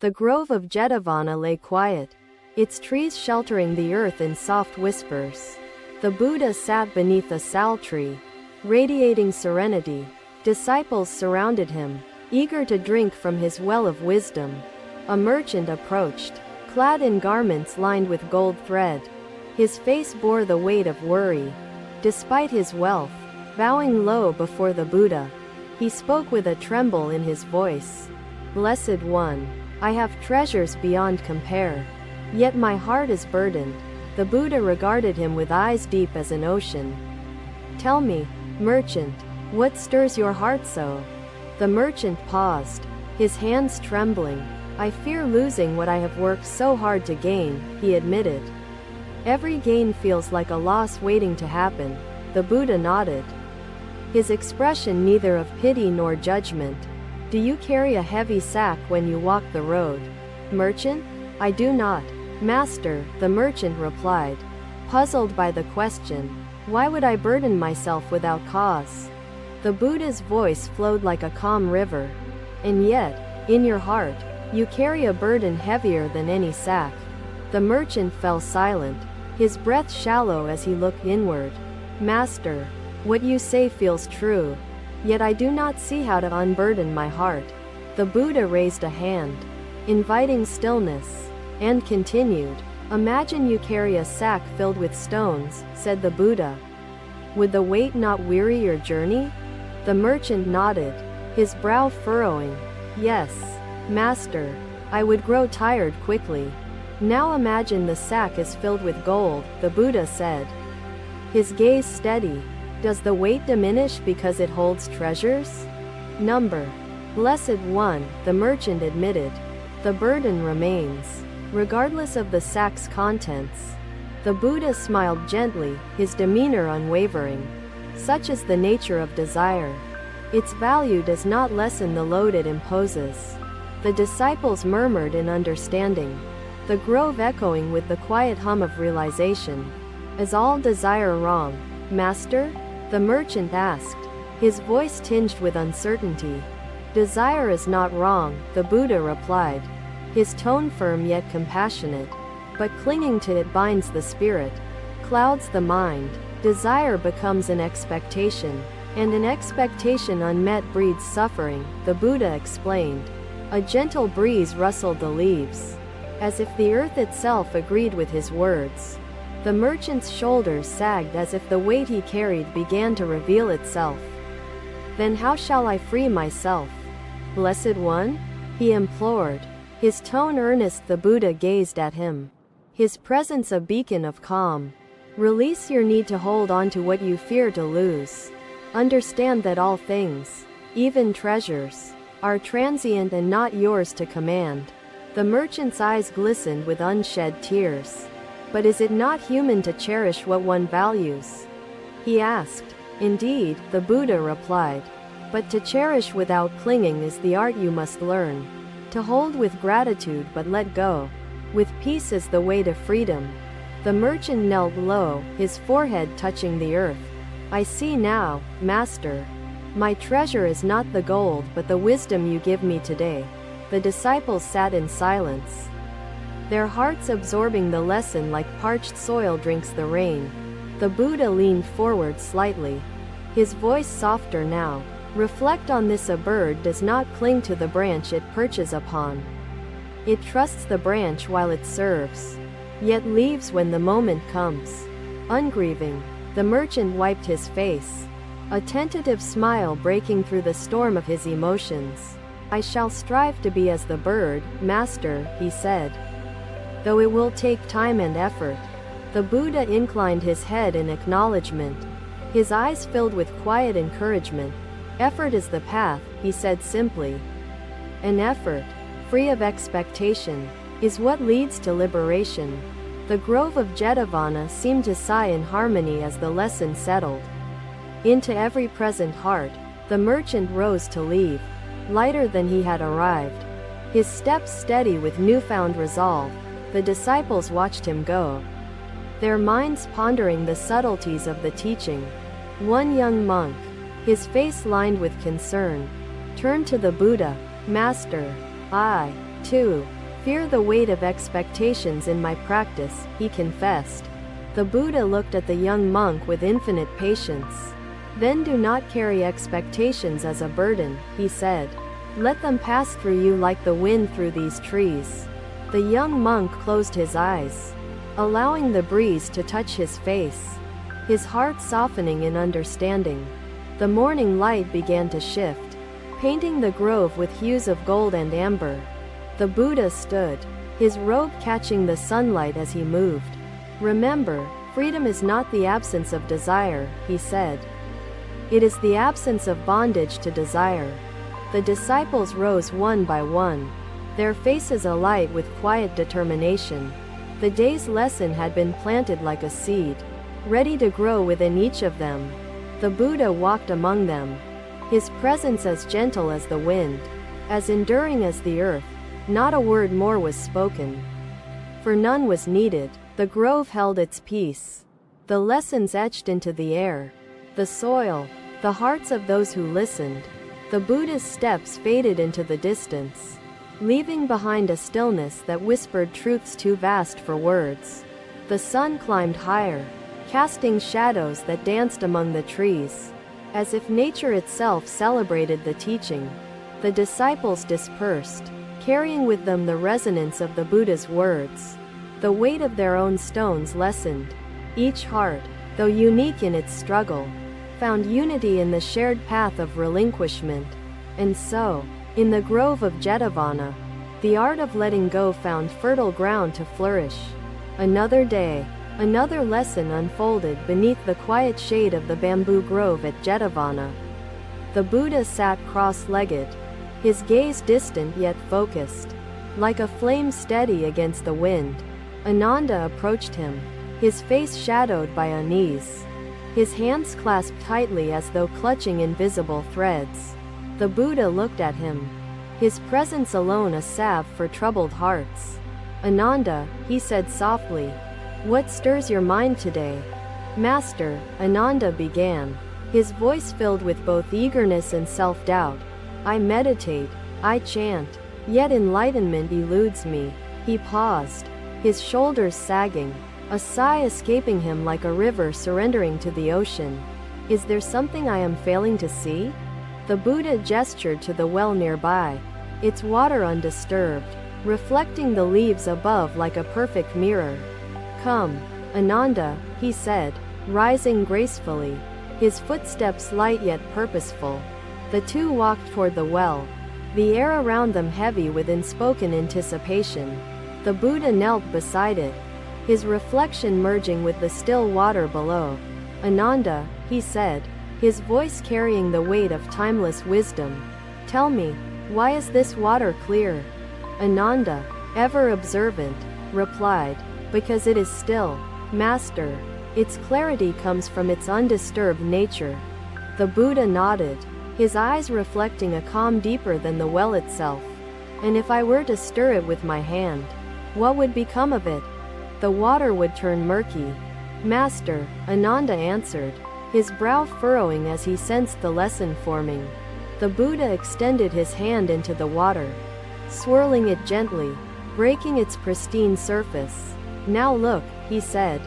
The grove of Jetavana lay quiet, its trees sheltering the earth in soft whispers. The Buddha sat beneath a sal tree, radiating serenity. Disciples surrounded him, eager to drink from his well of wisdom. A merchant approached, clad in garments lined with gold thread. His face bore the weight of worry. Despite his wealth, bowing low before the Buddha, he spoke with a tremble in his voice. "Blessed One, I have treasures beyond compare. Yet my heart is burdened." The Buddha regarded him with eyes deep as an ocean. "Tell me, merchant, what stirs your heart so?" The merchant paused, his hands trembling. "I fear losing what I have worked so hard to gain," he admitted. "Every gain feels like a loss waiting to happen." The Buddha nodded, his expression neither of pity nor judgment. "Do you carry a heavy sack when you walk the road?" "Merchant? I do not, Master," the merchant replied, puzzled by the question. "Why would I burden myself without cause?" The Buddha's voice flowed like a calm river. "And yet, in your heart, you carry a burden heavier than any sack." The merchant fell silent, his breath shallow as he looked inward. "Master, what you say feels true. Yet I do not see how to unburden my heart." The Buddha raised a hand, inviting stillness, and continued. "Imagine you carry a sack filled with stones," said the Buddha. "Would the weight not weary your journey?" The merchant nodded, his brow furrowing. "Yes, Master, I would grow tired quickly." "Now imagine the sack is filled with gold," the Buddha said, his gaze steady. "Does the weight diminish because it holds treasures?" "Number, Blessed One," the merchant admitted. "The burden remains, regardless of the sack's contents." The Buddha smiled gently, his demeanor unwavering. Such is the nature of desire. Its value does not lessen the load it imposes. The disciples murmured in understanding, the grove echoing with the quiet hum of realization. "Is all desire wrong, Master?" the merchant asked, his voice tinged with uncertainty. "Desire is not wrong," the Buddha replied, his tone firm yet compassionate. "But clinging to it binds the spirit, clouds the mind. Desire becomes an expectation, and an expectation unmet breeds suffering," the Buddha explained. A gentle breeze rustled the leaves, as if the earth itself agreed with his words. The merchant's shoulders sagged as if the weight he carried began to reveal itself. "Then how shall I free myself, Blessed One?" he implored, his tone earnest. The Buddha gazed at him, his presence a beacon of calm. "Release your need to hold on to what you fear to lose. Understand that all things, even treasures, are transient and not yours to command." The merchant's eyes glistened with unshed tears. "But is it not human to cherish what one values?" he asked. "Indeed," the Buddha replied. "But to cherish without clinging is the art you must learn. To hold with gratitude but let go with peace is the way to freedom." The merchant knelt low, his forehead touching the earth. "I see now, Master. My treasure is not the gold but the wisdom you give me today." The disciples sat in silence, their hearts absorbing the lesson like parched soil drinks the rain. The Buddha leaned forward slightly, his voice softer now. "Reflect on this: a bird does not cling to the branch it perches upon. It trusts the branch while it serves, yet leaves when the moment comes, ungrieving." The merchant wiped his face, a tentative smile breaking through the storm of his emotions. "I shall strive to be as the bird, Master," he said, "though it will take time and effort." The Buddha inclined his head in acknowledgement, his eyes filled with quiet encouragement. "Effort is the path," he said simply. "An effort, free of expectation, is what leads to liberation." The grove of Jetavana seemed to sigh in harmony as the lesson settled into every present heart. The merchant rose to leave, lighter than he had arrived, his steps steady with newfound resolve. The disciples watched him go, their minds pondering the subtleties of the teaching. One young monk, his face lined with concern, turned to the Buddha. "Master, I 2. Fear the weight of expectations in my practice, he confessed. The Buddha looked at the young monk with infinite patience. Then do not carry expectations as a burden, he said. Let them pass through you like the wind through these trees. The young monk closed his eyes, allowing the breeze to touch his face, his heart softening in understanding. The morning light began to shift, painting the grove with hues of gold and amber. The Buddha stood, his robe catching the sunlight as he moved. Remember, freedom is not the absence of desire, he said. It is the absence of bondage to desire. The disciples rose one by one, their faces alight with quiet determination. The day's lesson had been planted like a seed, ready to grow within each of them. The Buddha walked among them, his presence as gentle as the wind, as enduring as the earth. Not a word more was spoken, for none was needed. The grove held its peace. The lessons etched into the air, the soil, the hearts of those who listened. The Buddha's steps faded into the distance, leaving behind a stillness that whispered truths too vast for words. The sun climbed higher, casting shadows that danced among the trees, as if nature itself celebrated the teaching. The disciples dispersed, carrying with them the resonance of the Buddha's words. The weight of their own stones lessened. Each heart, though unique in its struggle, found unity in the shared path of relinquishment. And so, in the grove of Jetavana, the art of letting go found fertile ground to flourish. Another day, another lesson unfolded beneath the quiet shade of the bamboo grove at Jetavana. The Buddha sat cross-legged, his gaze distant yet focused, like a flame steady against the wind. Ananda approached him, his face shadowed by unease, his hands clasped tightly as though clutching invisible threads. The Buddha looked at him, his presence alone a salve for troubled hearts. Ananda, he said softly, what stirs your mind today? Master, Ananda began, his voice filled with both eagerness and self-doubt. I meditate, I chant, yet enlightenment eludes me. He paused, his shoulders sagging, a sigh escaping him like a river surrendering to the ocean. Is there something I am failing to see? The Buddha gestured to the well nearby, its water undisturbed, reflecting the leaves above like a perfect mirror. Come, Ananda, he said, rising gracefully, his footsteps light yet purposeful. The two walked toward the well, the air around them heavy with unspoken anticipation. The Buddha knelt beside it, his reflection merging with the still water below. Ananda, he said, his voice carrying the weight of timeless wisdom. Tell me, why is this water clear? Ananda, ever observant, replied, because it is still. Master, its clarity comes from its undisturbed nature. The Buddha nodded, his eyes reflecting a calm deeper than the well itself. And if I were to stir it with my hand, what would become of it? The water would turn murky. Master, Ananda answered, his brow furrowing as he sensed the lesson forming. The Buddha extended his hand into the water, swirling it gently, breaking its pristine surface. Now look, he said,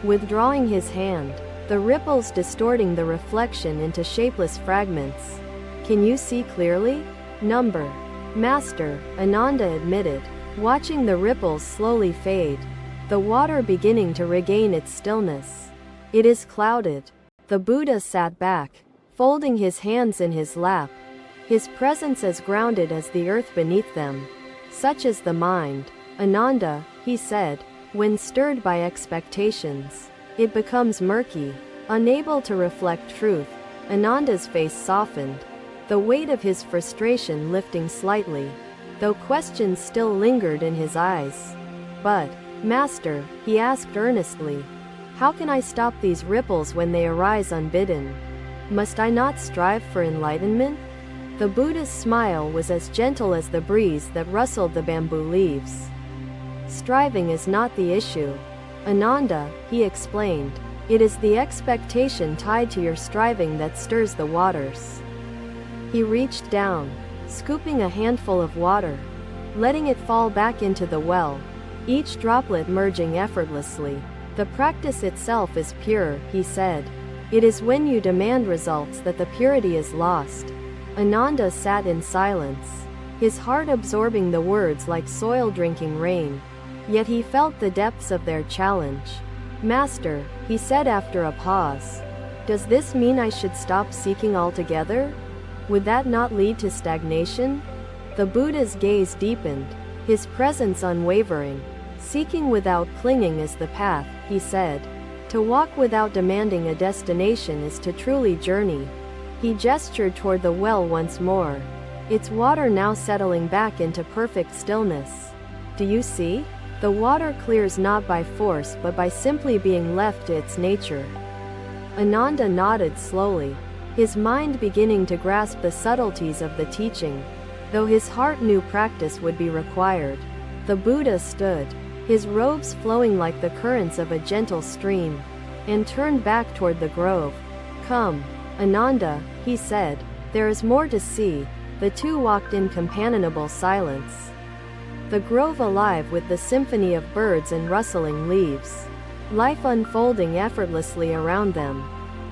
withdrawing his hand, the ripples distorting the reflection into shapeless fragments. Can you see clearly? Number. Master, Ananda admitted, watching the ripples slowly fade, the water beginning to regain its stillness. It is clouded. The Buddha sat back, folding his hands in his lap, his presence as grounded as the earth beneath them. Such is the mind, Ananda, he said, when stirred by expectations. It becomes murky, unable to reflect truth. Ananda's face softened, the weight of his frustration lifting slightly, though questions still lingered in his eyes. But, Master, he asked earnestly, how can I stop these ripples when they arise unbidden? Must I not strive for enlightenment? The Buddha's smile was as gentle as the breeze that rustled the bamboo leaves. Striving is not the issue, Ananda, he explained. It is the expectation tied to your striving that stirs the waters. He reached down, scooping a handful of water, letting it fall back into the well, each droplet merging effortlessly. The practice itself is pure, he said. It is when you demand results that the purity is lost. Ananda sat in silence, his heart absorbing the words like soil drinking rain. Yet he felt the depths of their challenge. Master, he said after a pause, does this mean I should stop seeking altogether? Would that not lead to stagnation? The Buddha's gaze deepened, his presence unwavering. Seeking without clinging is the path, he said. To walk without demanding a destination is to truly journey. He gestured toward the well once more, its water now settling back into perfect stillness. Do you see? The water clears not by force but by simply being left to its nature. Ananda nodded slowly, his mind beginning to grasp the subtleties of the teaching. Though his heart knew practice would be required. The Buddha stood, his robes flowing like the currents of a gentle stream, and turned back toward the grove. Come, Ananda, he said, there is more to see. The two walked in companionable silence, the grove alive with the symphony of birds and rustling leaves, life unfolding effortlessly around them.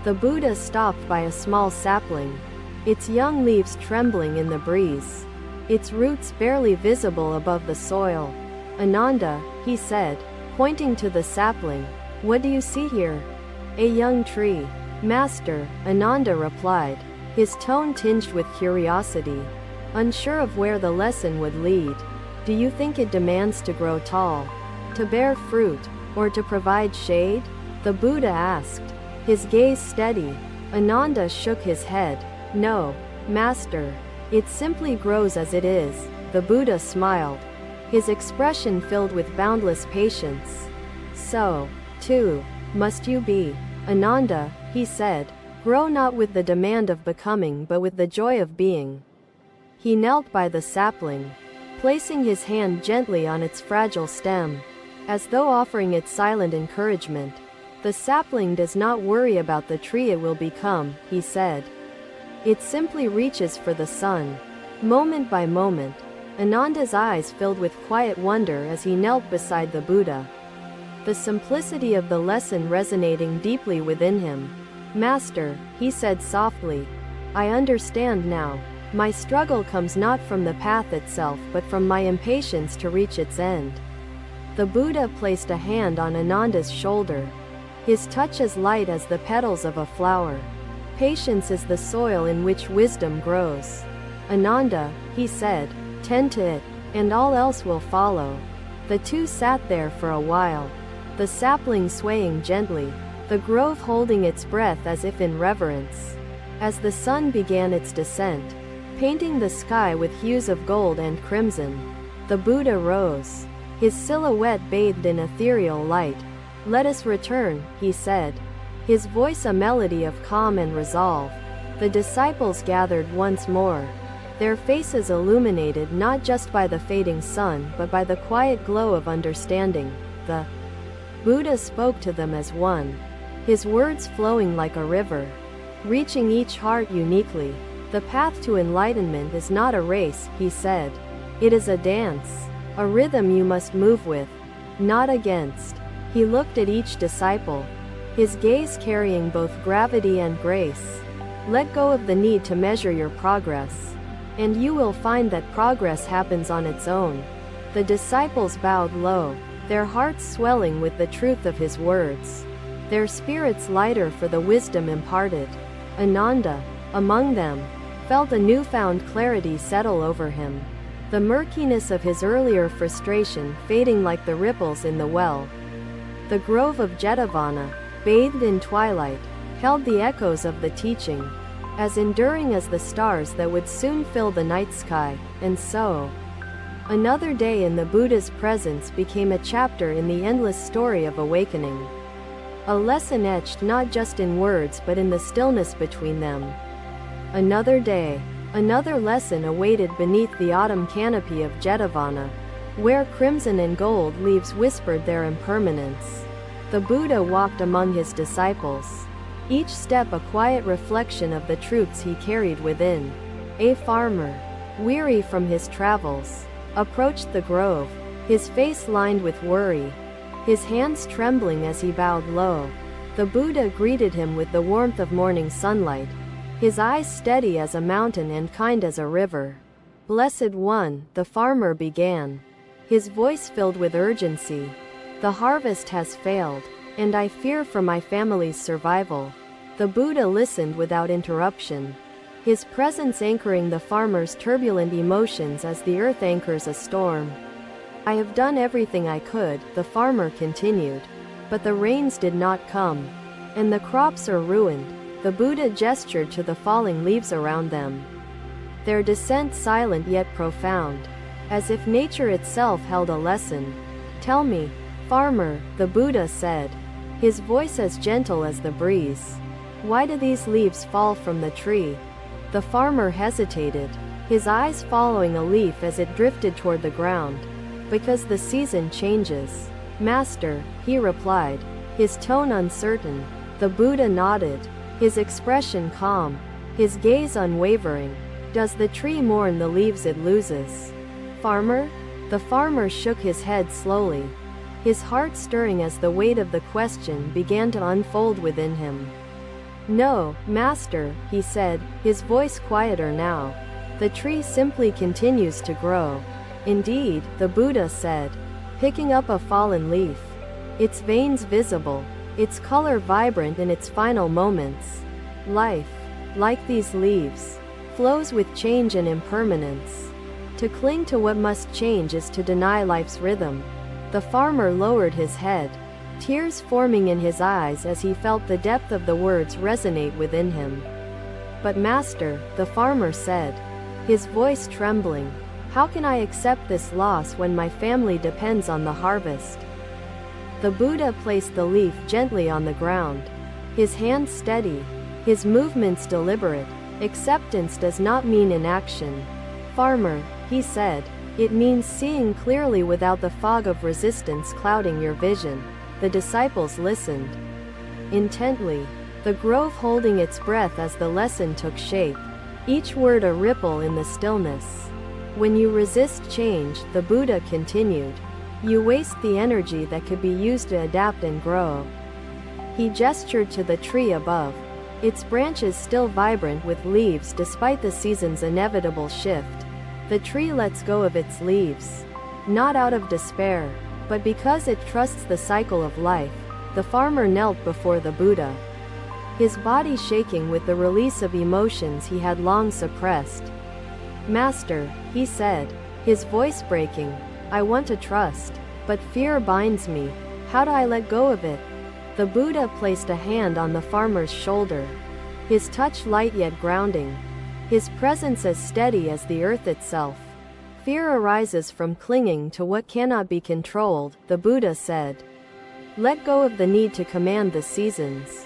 The Buddha stopped by a small sapling, its young leaves trembling in the breeze, its roots barely visible above the soil. Ananda, he said, pointing to the sapling, what do you see here? A young tree. Master, Ananda replied, his tone tinged with curiosity, unsure of where the lesson would lead. Do you think it demands to grow tall, to bear fruit, or to provide shade? The Buddha asked, his gaze steady. Ananda shook his head. No, Master. It simply grows as it is. The Buddha smiled, his expression filled with boundless patience. So, too, must you be, Ananda, he said, grow not with the demand of becoming but with the joy of being. He knelt by the sapling, placing his hand gently on its fragile stem, as though offering it silent encouragement. The sapling does not worry about the tree it will become, he said. It simply reaches for the sun. Moment by moment, Ananda's eyes filled with quiet wonder as he knelt beside the Buddha, the simplicity of the lesson resonating deeply within him. Master, he said softly, I understand now. My struggle comes not from the path itself but from my impatience to reach its end. The Buddha placed a hand on Ananda's shoulder, his touch as light as the petals of a flower. Patience is the soil in which wisdom grows. Ananda, he said, tend to it, and all else will follow. The two sat there for a while, the sapling swaying gently, the grove holding its breath as if in reverence. As the sun began its descent, painting the sky with hues of gold and crimson, the Buddha rose, his silhouette bathed in ethereal light. Let us return, he said, his voice a melody of calm and resolve. The disciples gathered once more, their faces illuminated not just by the fading sun but by the quiet glow of understanding. The Buddha spoke to them as one, his words flowing like a river, reaching each heart uniquely. The path to enlightenment is not a race, he said. It is a dance, a rhythm you must move with, not against. He looked at each disciple, his gaze carrying both gravity and grace. Let go of the need to measure your progress, and you will find that progress happens on its own. The disciples bowed low, their hearts swelling with the truth of his words, their spirits lighter for the wisdom imparted. Ananda, among them, felt a newfound clarity settle over him, the murkiness of his earlier frustration fading like the ripples in the well. The grove of Jetavana, bathed in twilight, held the echoes of the teaching, as enduring as the stars that would soon fill the night sky. And so, another day in the Buddha's presence became a chapter in the endless story of awakening. A lesson etched not just in words but in the stillness between them. Another day, another lesson awaited beneath the autumn canopy of Jetavana, where crimson and gold leaves whispered their impermanence. The Buddha walked among his disciples, each step a quiet reflection of the truths he carried within. A farmer, weary from his travels, approached the grove, his face lined with worry, his hands trembling as he bowed low. The Buddha greeted him with the warmth of morning sunlight, his eyes steady as a mountain and kind as a river. "Blessed One," the farmer began, his voice filled with urgency, "the harvest has failed, and I fear for my family's survival." The Buddha listened without interruption, his presence anchoring the farmer's turbulent emotions as the earth anchors a storm. "I have done everything I could," the farmer continued, "but the rains did not come, and the crops are ruined." The Buddha gestured to the falling leaves around them, their descent silent yet profound, as if nature itself held a lesson. "Tell me, farmer," the Buddha said, his voice as gentle as the breeze, "why do these leaves fall from the tree?" The farmer hesitated, his eyes following a leaf as it drifted toward the ground. "Because the season changes, Master," he replied, his tone uncertain. The Buddha nodded, his expression calm, his gaze unwavering. "Does the tree mourn the leaves it loses, farmer?" The farmer shook his head slowly, his heart stirring as the weight of the question began to unfold within him. "No, Master," he said, his voice quieter now. "The tree simply continues to grow." "Indeed," the Buddha said, picking up a fallen leaf, its veins visible, its color vibrant in its final moments. "Life, like these leaves, flows with change and impermanence. To cling to what must change is to deny life's rhythm." The farmer lowered his head, tears forming in his eyes as he felt the depth of the words resonate within him. "But Master," the farmer said, his voice trembling, "how can I accept this loss when my family depends on the harvest?" The Buddha placed the leaf gently on the ground, his hand steady, his movements deliberate. "Acceptance does not mean inaction, farmer," he said. "It means seeing clearly without the fog of resistance clouding your vision." The disciples listened intently, the grove holding its breath as the lesson took shape, each word a ripple in the stillness. "When you resist change," the Buddha continued, "you waste the energy that could be used to adapt and grow." He gestured to the tree above, its branches still vibrant with leaves despite the season's inevitable shift. The tree lets go of its leaves, not out of despair, but because it trusts the cycle of life. The farmer knelt before the Buddha, his body shaking with the release of emotions he had long suppressed. "Master," he said, his voice breaking, "I want to trust, but fear binds me. How do I let go of it?" The Buddha placed a hand on the farmer's shoulder, his touch light yet grounding, his presence as steady as the earth itself. "Fear arises from clinging to what cannot be controlled," the Buddha said. "Let go of the need to command the seasons."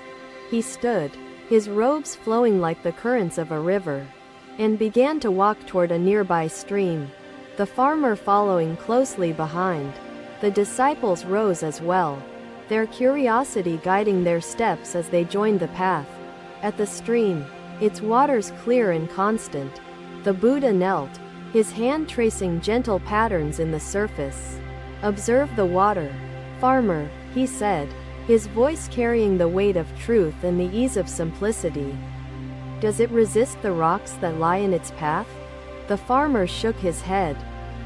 He stood, his robes flowing like the currents of a river, and began to walk toward a nearby stream, the farmer following closely behind. The disciples rose as well, their curiosity guiding their steps as they joined the path. At the stream, its waters clear and constant, the Buddha knelt, his hand tracing gentle patterns in the surface. "Observe the water, farmer," he said, his voice carrying the weight of truth and the ease of simplicity. "Does it resist the rocks that lie in its path?" The farmer shook his head,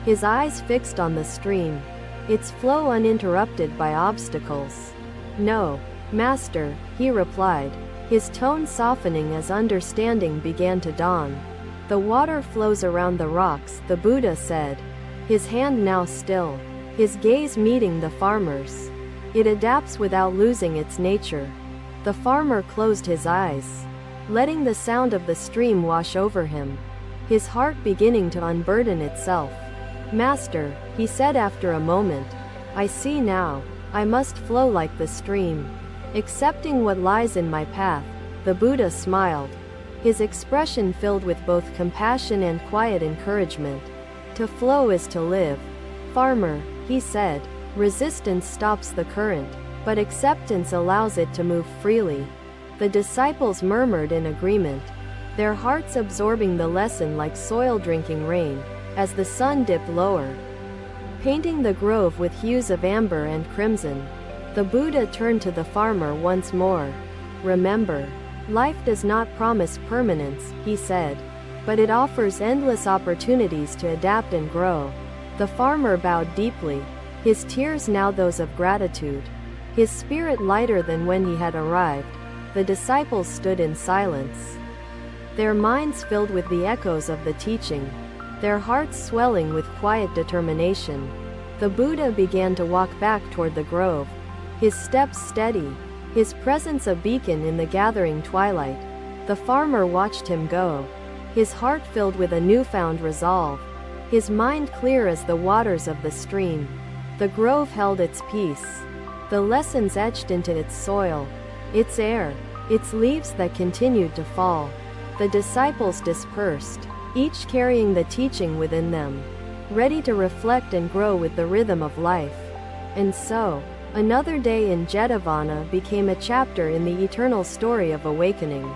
his eyes fixed on the stream, its flow uninterrupted by obstacles. "No, Master," he replied, his tone softening as understanding began to dawn. "The water flows around the rocks," the Buddha said, his hand now still, his gaze meeting the farmer's. "It adapts without losing its nature." The farmer closed his eyes, letting the sound of the stream wash over him, his heart beginning to unburden itself. "Master," he said after a moment, "I see now. I must flow like the stream, accepting what lies in my path." The Buddha smiled, his expression filled with both compassion and quiet encouragement. "To flow is to live, farmer," he said. "Resistance stops the current, but acceptance allows it to move freely." The disciples murmured in agreement, their hearts absorbing the lesson like soil drinking rain. as the sun dipped lower, painting the grove with hues of amber and crimson. The Buddha turned to the farmer once more. "Remember, life does not promise permanence," he said, "but it offers endless opportunities to adapt and grow." The farmer bowed deeply, his tears now those of gratitude, his spirit lighter than when he had arrived. The disciples stood in silence, their minds filled with the echoes of the teaching, their hearts swelling with quiet determination. The Buddha began to walk back toward the grove, his steps steady, his presence a beacon in the gathering twilight. The farmer watched him go, his heart filled with a newfound resolve, his mind clear as the waters of the stream. The grove held its peace, the lessons etched into its soil, its air, its leaves that continued to fall. The disciples dispersed, each carrying the teaching within them, ready to reflect and grow with the rhythm of life. And so, another day in Jetavana became a chapter in the eternal story of awakening.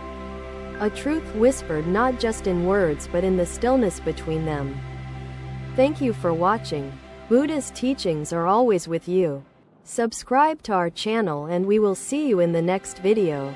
A truth whispered not just in words but in the stillness between them. Thank you for watching. Buddha's teachings are always with you. Subscribe to our channel and we will see you in the next video.